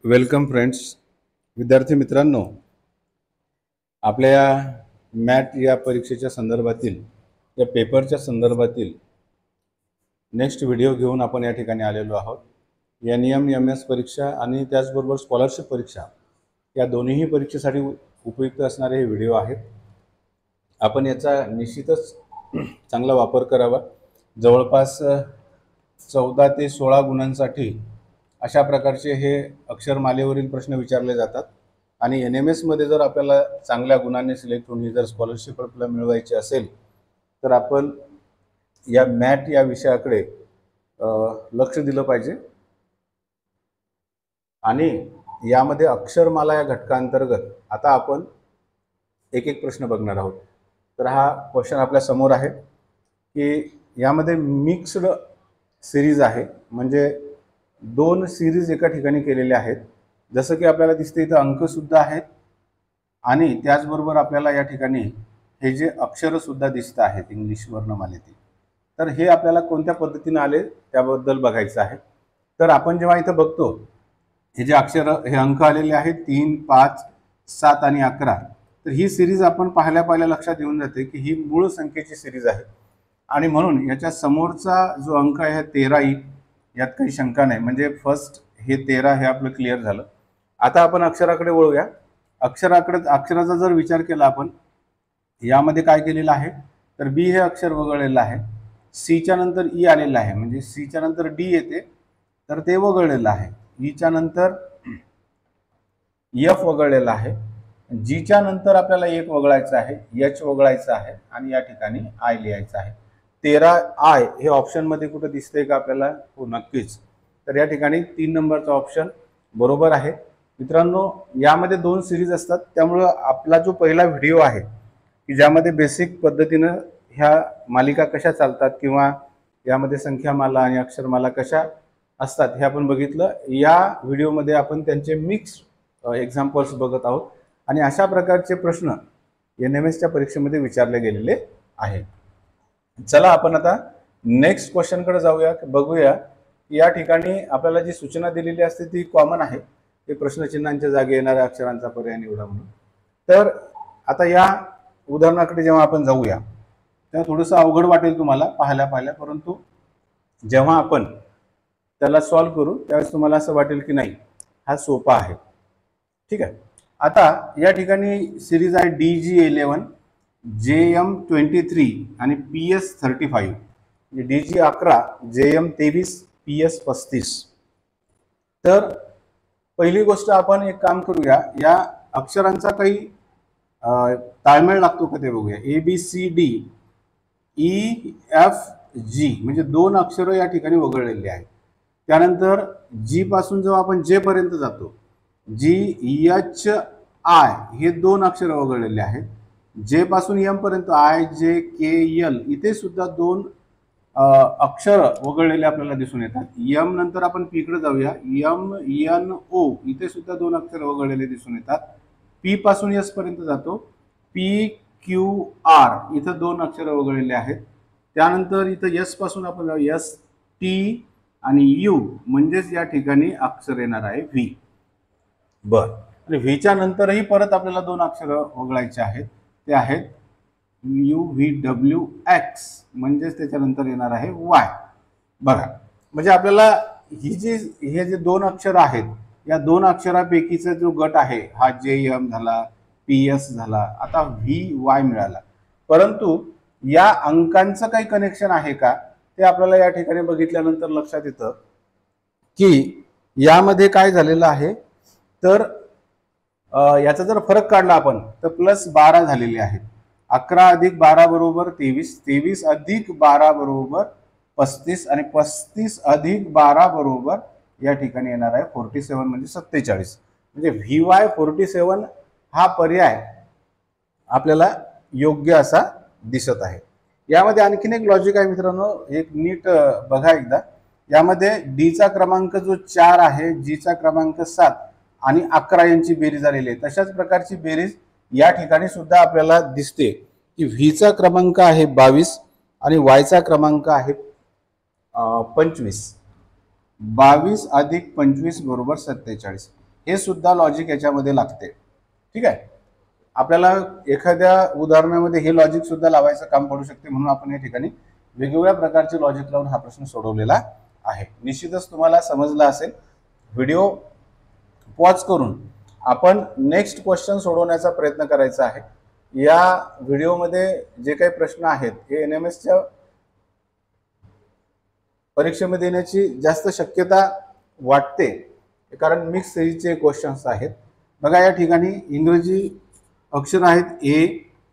Welcome friends. विद्यार्थी मित्रांनो, आपल्या मॅट या परीक्षेच्या संदर्भातील या पेपरच्या संदर्भातील नेक्स्ट व्हिडिओ घेऊन आपण या ठिकाणी आलेलो आहोत. NEM-MS परीक्षा आणि त्याचबरोबर स्कॉलरशिप परीक्षा या दोन्हीही परीक्षेसाठी उपयुक्त असणारे हे व्हिडिओ आहेत. आपण याचा निश्चितच चांगला वापर करावा. जवळपास 14 ते 16 गुणांसाठी अशा प्रकारचे हे अक्षरमालेवरील प्रश्न विचारले जातात आणि NMS मध्ये जर आपल्याला चांगल्या गुणांनी सिलेक्ट होऊन ही जर स्कॉलरशिप आपल्याला मिळवायची असेल तर आपण या मॅट या विषयाकडे लक्ष दिलं पाहिजे. आणि यामध्ये अक्षरमाला या घटकांतर्गत आता आपण एक एक प्रश्न बघणार आहोत. तर हा क्वेश्चन आपल्या समोर आहे की यामध्ये मिक्स्ड सिरीज आहे, म्हणजे दोन सिरीज एका ठिकाणी केलेल्या आहेत. जसं की आपल्याला दिसते इथं अंकसुद्धा आहेत आणि त्याचबरोबर आपल्याला या ठिकाणी हे जे अक्षरसुद्धा दिसत आहेत इंग्लिश वर्णमालेतील. तर हे आपल्याला कोणत्या पद्धतीने आले त्याबद्दल बघायचं आहे. तर आपण जेव्हा इथं बघतो हे जे अक्षर हे अंक आलेले आहेत 3, 5, 7 आणि 11, तर ही सिरीज आपण पाहिल्या लक्षात येऊन जाते की ही मूळ संख्येची सिरीज आहे आणि म्हणून याच्या समोरचा जो अंक आहे 13 यात काही शंका नाही. म्हणजे फर्स्ट हे 13 हे आपलं क्लिअर झालं. आता आपण अक्षराकडे वळूया. अक्षराचा जर विचार केला आपण यामध्ये काय केलेलं आहे तर बी हे अक्षर वगळलेलं आहे. सीच्या नंतर ई आलेलं आहे, म्हणजे सीच्या नंतर डी येते तर ते वगळलेलं आहे. ईच्या नंतर एफ वगळलेला आहे. जीच्या नंतर आपल्याला एक वगळायचं आहे, एच वगळायचं आहे आणि या ठिकाणी आय लिहायचं आहे. 13 आय हे ऑप्शन मध्ये कुठे दिसतंय का आपल्याला? हो, नक्कीच. तर या ठिकाणी 3 नंबरचा ऑप्शन बरोबर आहे. मित्रांनो, यामध्ये दोन सिरीज असतात, त्यामुळे आपला जो पहिला व्हिडिओ आहे की ज्यामध्ये बेसिक पद्धतीनं ह्या मालिका कशा चालतात किंवा यामध्ये संख्यामाला आणि अक्षरमाला कशा असतात हे आपण बघितलं. या व्हिडिओमध्ये आपण त्यांचे मिक्स एक्झाम्पल्स बघत आहोत आणि अशा प्रकारचे प्रश्न NMSच्या परीक्षेमध्ये विचारले गेलेले आहेत. चला आपण आता नेक्स्ट क्वेश्चनकडे जाऊया. बघूया या ठिकाणी आपल्याला जी सूचना दिलेली असते ती कॉमन आहे, ते प्रश्नचिन्हांच्या जागी येणाऱ्या अक्षरांचा पर्याय निवडा म्हणून. तर आता या उदाहरणाकडे जेव्हा आपण जाऊया तेव्हा थोडंसं अवघड वाटेल तुम्हाला पाहिल्या, परंतु जेव्हा आपण त्याला सॉल्व्ह करू त्यावेळेस तुम्हाला असं वाटेल की नाही हा सोपा आहे. ठीक आहे. आता या ठिकाणी सिरीज आहे DG11, JM23 आणि PS35. DG11, JM23, PS35. तर पहिली गोष्ट आपण एक काम करूया, या अक्षरांचा काही ताळमेळ लागतो का ते बघूया. ABCD EFG म्हणजे दोन अक्षरं या ठिकाणी वगळलेली आहेत. त्यानंतर जी पासून जेव्हा आपण जे पर्यंत जातो GHI हे दोन अक्षर वगळलेले आहेत. जे पासून एम पर्यंत IJKL इथे सुद्धा दोन अक्षर वगळलेले आपल्याला दिसून येतात. एम नंतर आपण पी कडे जाऊया. MNO इथे सुद्धा दोन अक्षर वगळलेले दिसून येतात. पी पासून एस पर्यंत जातो PQR इथं दोन अक्षर वगळलेले आहेत. त्यानंतर इथं एस पासून आपण जाऊ ST आणि U म्हणजेच या ठिकाणी अक्षर येणार आहे V. बर, आणि व्हीच्या नंतरही परत आपल्याला दोन अक्षर वगळायचे आहेत, ते आहेत UVWX म्हणजेच त्याच्यानंतर येणार आहे Y. बघा, म्हणजे आपल्याला हे जे दोन अक्षर आहेत या दोन अक्षरापैकीचा जो गट आहे हा JM झाला, PS झाला, आता VY मिळाला. परंतु या अंकांचं काही कनेक्शन आहे का ते आपल्याला या ठिकाणी बघितल्यानंतर लक्षात येतं की यामध्ये काय झालेलं आहे. तर याचा जर फरक काढला आपण तर +12 झालेले आहेत. 11 अधिक 12 बरोबर 23, 23 अधिक 12 बरोबर 35 आणि 35 अधिक 12 बरोबर या ठिकाणी येणार आहे 47 म्हणजे 47. म्हणजे VY 47 हा पर्याय आपल्याला योग्य असा दिसत आहे. यामध्ये आणखीन एक लॉजिक आहे मित्रांनो, एक नीट बघा एकदा. यामध्ये डीचा क्रमांक जो 4 आहे, जीचा क्रमांक 7 आणि 11 यांची बेरीज आलेली आहे. तशाच प्रकारची बेरीज या ठिकाणी सुद्धा आपल्याला दिसते की व्हीचा क्रमांक आहे 22 आणि वायचा क्रमांक आहे 25. 22 अधिक 25 बरोबर 47. हे सुद्धा लॉजिक याच्यामध्ये लागते. ठीक आहे, आपल्याला एखाद्या उदाहरणामध्ये हे लॉजिक सुद्धा लावायचं काम पडू शकते, म्हणून आपण या ठिकाणी वेगवेगळ्या प्रकारचे लॉजिक लावून हा प्रश्न सोडवलेला आहे. निश्चितच तुम्हाला समजला असेल. व्हिडिओ पॉज करून आपण नेक्स्ट क्वेश्चन सोडवण्याचा प्रयत्न करायचा आहे. या व्हिडिओमध्ये जे काही प्रश्न आहेत हे NMSच्या परीक्षेमध्ये येण्याची जास्त शक्यता वाटते, कारण मिक्स सिरीजचे क्वेश्चन्स आहेत. बघा या ठिकाणी इंग्रजी अक्षर आहेत A,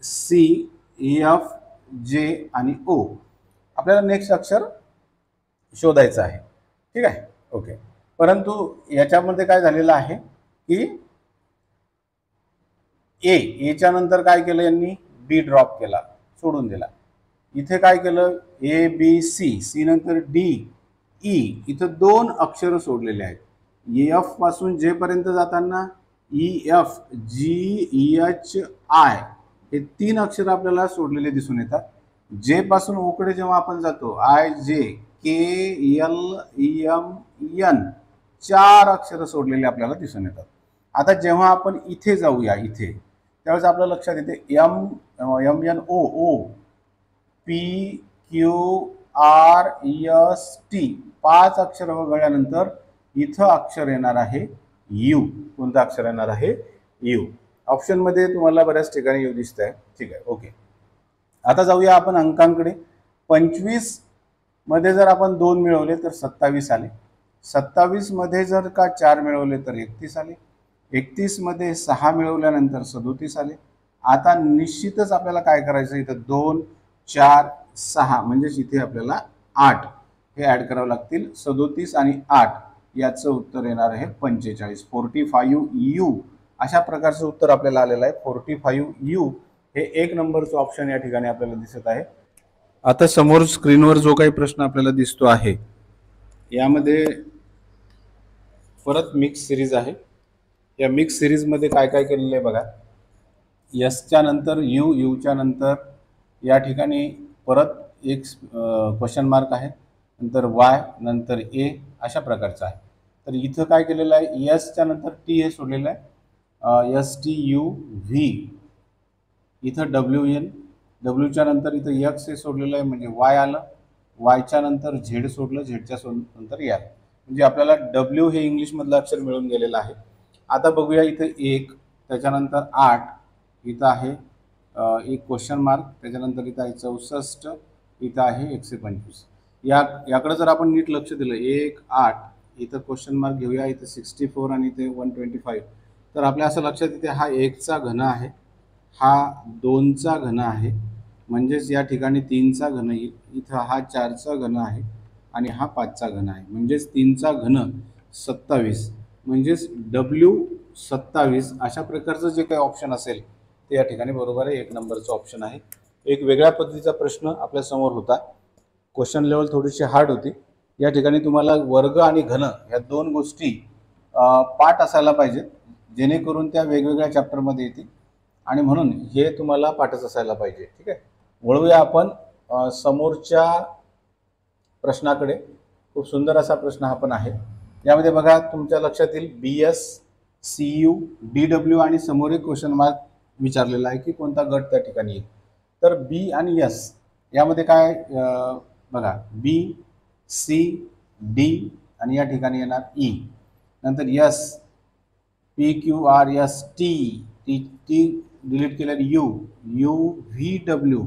C, F, J आणि O. आपल्याला नेक्स्ट अक्षर शोधायचं आहे. ठीक आहे, ओके. परंतु याच्यामध्ये काय झालेलं आहे की एच्या नंतर काय केलं यांनी, बी ड्रॉप केला, सोडून दिला. इथे काय केलं, A, B, C नंतर D, E, इथं 2 अक्षर सोडलेले आहेत. F पासून J पर्यंत जाताना EF, GH, I हे 3 अक्षर आपल्याला सोडलेले दिसून येतात. J पासून O कडे जेव्हा आपण जातो IJ, KLMN 4 अक्षर सोडलेले आपल्याला दिसून येतात. आता जेव्हा आपण इथे जाऊया, इथे त्यावेळेस आपल्या लक्षात येते MNO, PQRST 5 अक्षर वगळल्यानंतर इथं अक्षर येणार आहे U. कोणतं अक्षर येणार आहे, U. ऑप्शन मध्ये तुम्हाला बऱ्याच ठिकाणी U दिसत आहे. ठीक आहे, ओके. आता जाऊया आपण अंकांकडे. 25 मध्ये जर आपण 2 मिळवले तर 27 आले. 27 मध्ये जर का 4 मिळवले तर 31 आले. 31 मध्ये 6 मिळवल्यानंतर 37 आले. आता निश्चितच आपल्याला काय करायचं, इथं 2, 4, 6 म्हणजेच इथे आपल्याला 8 हे ऍड करावं लागतील. 37 आणि 8 याचं उत्तर येणार आहे 45. 45U अशा प्रकारचं उत्तर आपल्याला आलेलं आहे. 45U हे 1 नंबरचं ऑप्शन या ठिकाणी आपल्याला दिसत आहे. आता समोर स्क्रीनवर जो काही प्रश्न आपल्याला दिसतो आहे यामध्ये परत मिक्स सिरीज आहे. या मिक्स सिरीजमध्ये काय काय केलेलं आहे बघा. एसच्या नंतर U, यूच्या नंतर या ठिकाणी परत एक क्वेश्चन मार्क आहे, नंतर Y, नंतर A अशा प्रकारचं आहे. तर इथं काय केलेलं आहे, एसच्या नंतर T हे सोडलेलं आहे. STUV, इथं WN, डब्ल्यूच्या नंतर इथं X हे सोडलेलं आहे म्हणजे Y आलं. वायच्या नंतर Z सोडलं, झेडच्या नंतर R. म्हणजे आपल्याला W हे इंग्लिशमधलं अक्षर मिळून गेलेलं आहे. आता बघूया इथं 1, त्याच्यानंतर 8, इथं आहे एक क्वेश्चन मार्क, त्याच्यानंतर इथं आहे 64, इथं आहे 125. याकडे जर आपण नीट लक्ष दिलं, 1, 8 इथं क्वेश्चन मार्क घेऊया, इथं 64 आणि इथे 125, तर आपल्या असं लक्षात येते हा 1चा घन आहे, हा 2चा घन आहे, म्हणजेच या ठिकाणी 3चा घन, इथं हा 4चा घन आहे आणि हा 5चा घन आहे, म्हणजेच 3चा घन 27, म्हणजेच W27 अशा प्रकारचं जे काही ऑप्शन असेल ते या ठिकाणी बरोबर आहे. 1 नंबरचं ऑप्शन आहे. एक वेगळ्या पद्धतीचा प्रश्न आपल्या समोर होता. क्वेश्चन लेवल थोडीशी हार्ड होती. या ठिकाणी तुम्हाला वर्ग आणि घन या 2 गोष्टी पाठ असायला पाहिजेत, जेणेकरून त्या वेगवेगळ्या चॅप्टरमध्ये येतील आणि म्हणून हे तुम्हाला पाठच असायला पाहिजे. ठीक आहे, वळूया आपण समोरच्या प्रश्नाकडे. खूप सुंदर असा प्रश्न हा पण आहे. यामध्ये बघा तुमच्या लक्षात येईल BS, CU, DW आणि समोर एक क्वेश्चन मार्क विचारलेला आहे की कोणता गट त्या ठिकाणी येईल. तर B आणि S यामध्ये काय बघा, B, C, D आणि या ठिकाणी येणार E, नंतर S, P, Q, R, S, T delete केलेलं U, V, W,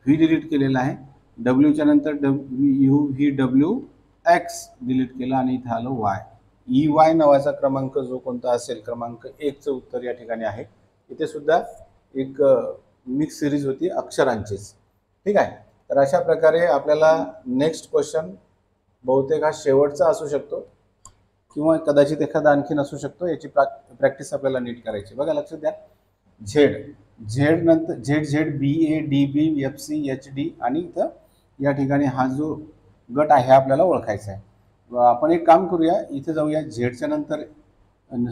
V delete केलेला आहे, W च्या नंतर U, V, W, X delete केला आणि इथं आलं Y. EY नावाचा क्रमांक जो कोणता असेल, क्रमांक 1चं उत्तर या ठिकाणी आहे. इथे सुद्धा एक मिक्स सिरीज होती अक्षरांचीच. ठीक आहे, तर अशा प्रकारे आपल्याला नेक्स्ट क्वेश्चन बहुतेक हा शेवटचा असू शकतो किंवा कदाचित एखादा आणखीन असू शकतो. याची प्रॅक्टिस आपल्याला नीट करायची. बघा लक्षात द्या, झेड नंतर ZZ, BA, DB, FC, HD आणि इथं या ठिकाणी हा जो गट आहे आपल्याला ओळखायचा आहे. आपण एक काम करूया, इथे जाऊया, झेडच्या नंतर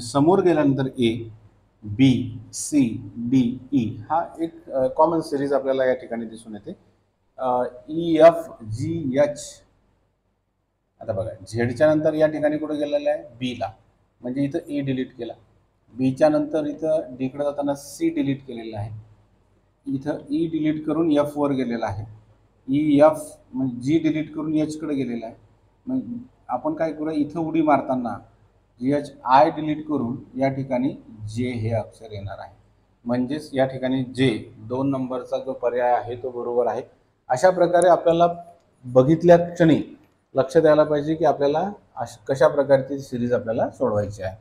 समोर गेल्यानंतर A, B, C, D, E हा एक कॉमन सिरीज आपल्याला या ठिकाणी दिसून येते. EF, GH. आता बघा झेडच्या नंतर या ठिकाणी कुठे गेलेला आहे, B ला, म्हणजे इथं ई डिलीट केला. बीच्या नंतर इथं डीकडे जाताना सी डिलीट केलेला आहे. इथं ई डिलीट करून एफ वर गेलेला आहे. ई एफ म्हणजे जी डिलीट करून एचकडे गेलेला आहे. मग आपण काय करूया, इथं उडी मारताना एच आय डिलीट करून या ठिकाणी जे हे अक्षर येणार आहे. म्हणजेच या ठिकाणी जे 2 नंबरचा जो पर्याय आहे तो बरोबर आहे. अशा प्रकारे आपल्याला बघितल्या क्षणी लक्ष द्यायला पाहिजे की आपल्याला कशा प्रकारची सिरीज आपल्याला सोडवायची आहे.